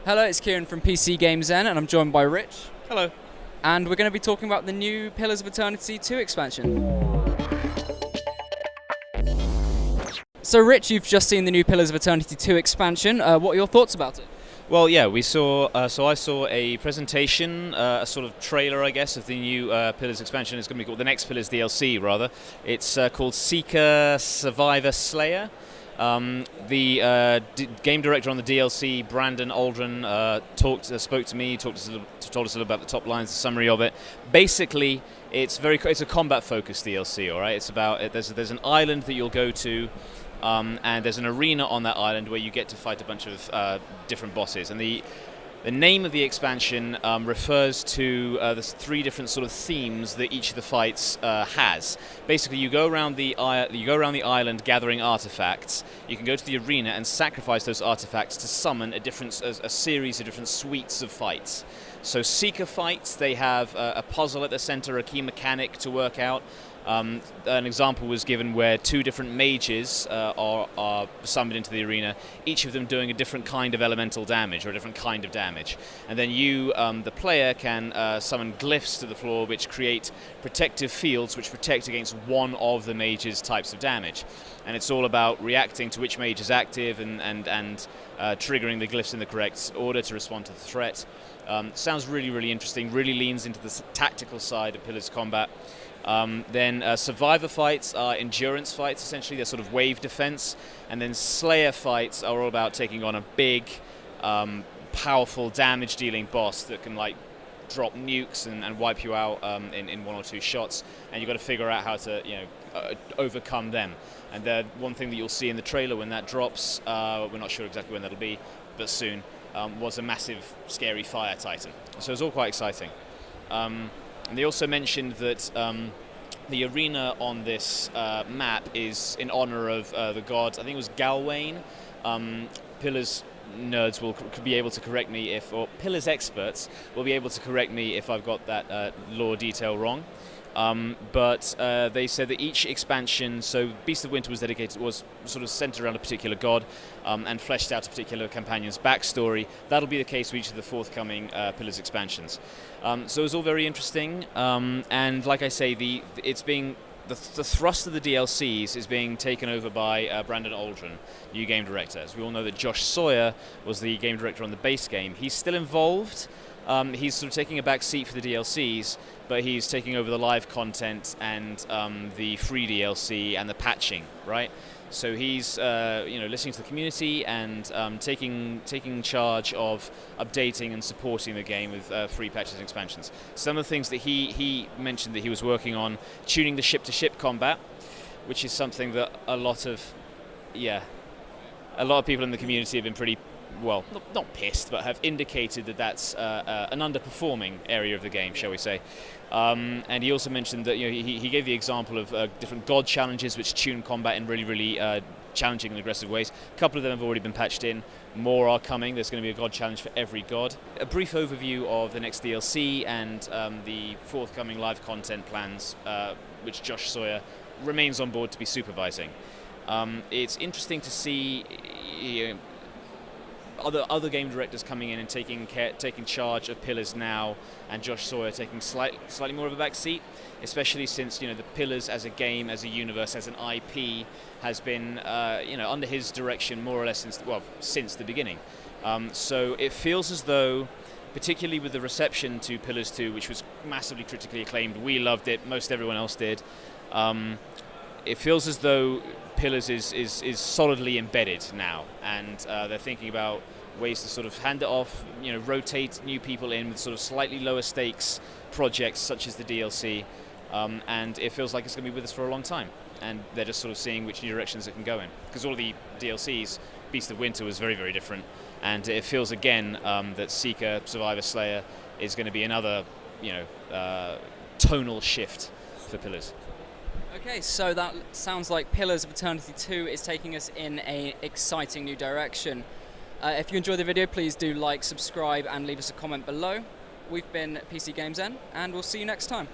Hello, it's Kieran from PCGamesN, and I'm joined by Rich. Hello. And we're going to be talking about the new Pillars of Eternity 2 expansion. So Rich, you've just seen the new Pillars of Eternity 2 expansion. What are your thoughts about it? Well, yeah, we saw. So I saw a presentation, a sort of trailer, I guess, of the new Pillars expansion. It's going to be called the next Pillars DLC, rather. It's called Seeker, Survivor, Slayer. The game director on the DLC, Brandon Aldrin, spoke to me, told us a little about the top lines, the summary of it. Basically, it's a combat-focused DLC. All right, it's about there's an island that you'll go to. And there's an arena on that island where you get to fight a bunch of different bosses. And the name of the expansion refers to the three different sort of themes that each of the fights has. Basically, you go around the island gathering artifacts. You can go to the arena and sacrifice those artifacts to summon a series of different suites of fights. So Seeker fights, they have a puzzle at the center, a key mechanic to work out. An example was given where two different mages are summoned into the arena, each of them doing a different kind of elemental damage or a different kind of damage. And then you, the player, can summon glyphs to the floor which create protective fields which protect against one of the mage's types of damage. And it's all about reacting to which mage is active and triggering the glyphs in the correct order to respond to the threat. Sounds really, really interesting, really leans into the tactical side of Pillars combat. Then Survivor fights are endurance fights, essentially. They're sort of wave defense. And then Slayer fights are all about taking on a big, powerful, damage-dealing boss that can, like, drop nukes and wipe you out in one or two shots. And you've got to figure out how to, overcome them. And the one thing that you'll see in the trailer when that drops, we're not sure exactly when that'll be, but soon, was a massive, scary fire titan. So it's all quite exciting. And they also mentioned that the arena on this map is in honor of the god, I think it was Galwain. Pillars nerds will be able to correct me or Pillars experts will be able to correct me if I've got that lore detail wrong. But they said that each expansion, so Beast of Winter was sort of centered around a particular god and fleshed out a particular companion's backstory. That'll be the case with each of the forthcoming Pillars expansions. So it's all very interesting, and like I say, the thrust of the DLCs is being taken over by Brandon Aldrin, new game director. As we all know that Josh Sawyer was the game director on the base game. He's still involved. He's sort of taking a back seat for the DLCs, but he's taking over the live content and the free DLC and the patching, right? So he's listening to the community and taking charge of updating and supporting the game with free patches and expansions. Some of the things that he mentioned that he was working on, tuning the ship-to-ship combat, which is something that a lot of people in the community have been pretty, well, not pissed, but have indicated that that's an underperforming area of the game, shall we say. And he also mentioned that he gave the example of different god challenges which tune combat in really, really challenging and aggressive ways. A couple of them have already been patched in. More are coming. There's going to be a god challenge for every god. A brief overview of the next DLC and the forthcoming live content plans, which Josh Sawyer remains on board to be supervising. It's interesting to see other game directors coming in and taking charge of Pillars now, and Josh Sawyer taking slightly more of a back seat, especially since the Pillars as a game, as a universe, as an IP has been under his direction more or less since the beginning. So it feels as though, particularly with the reception to Pillars 2, which was massively critically acclaimed, we loved it, most everyone else did. It feels as though Pillars is solidly embedded now, and they're thinking about ways to sort of hand it off, rotate new people in with sort of slightly lower stakes projects such as the DLC, and it feels like it's going to be with us for a long time. And they're just sort of seeing which new directions it can go in, because all the DLCs, Beast of Winter was very, very different, and it feels again that Seeker, Survivor, Slayer is going to be another tonal shift for Pillars. Okay, so that sounds like Pillars of Eternity 2 is taking us in an exciting new direction. If you enjoyed the video, please do like, subscribe, and leave us a comment below. We've been PCGamesN, and we'll see you next time.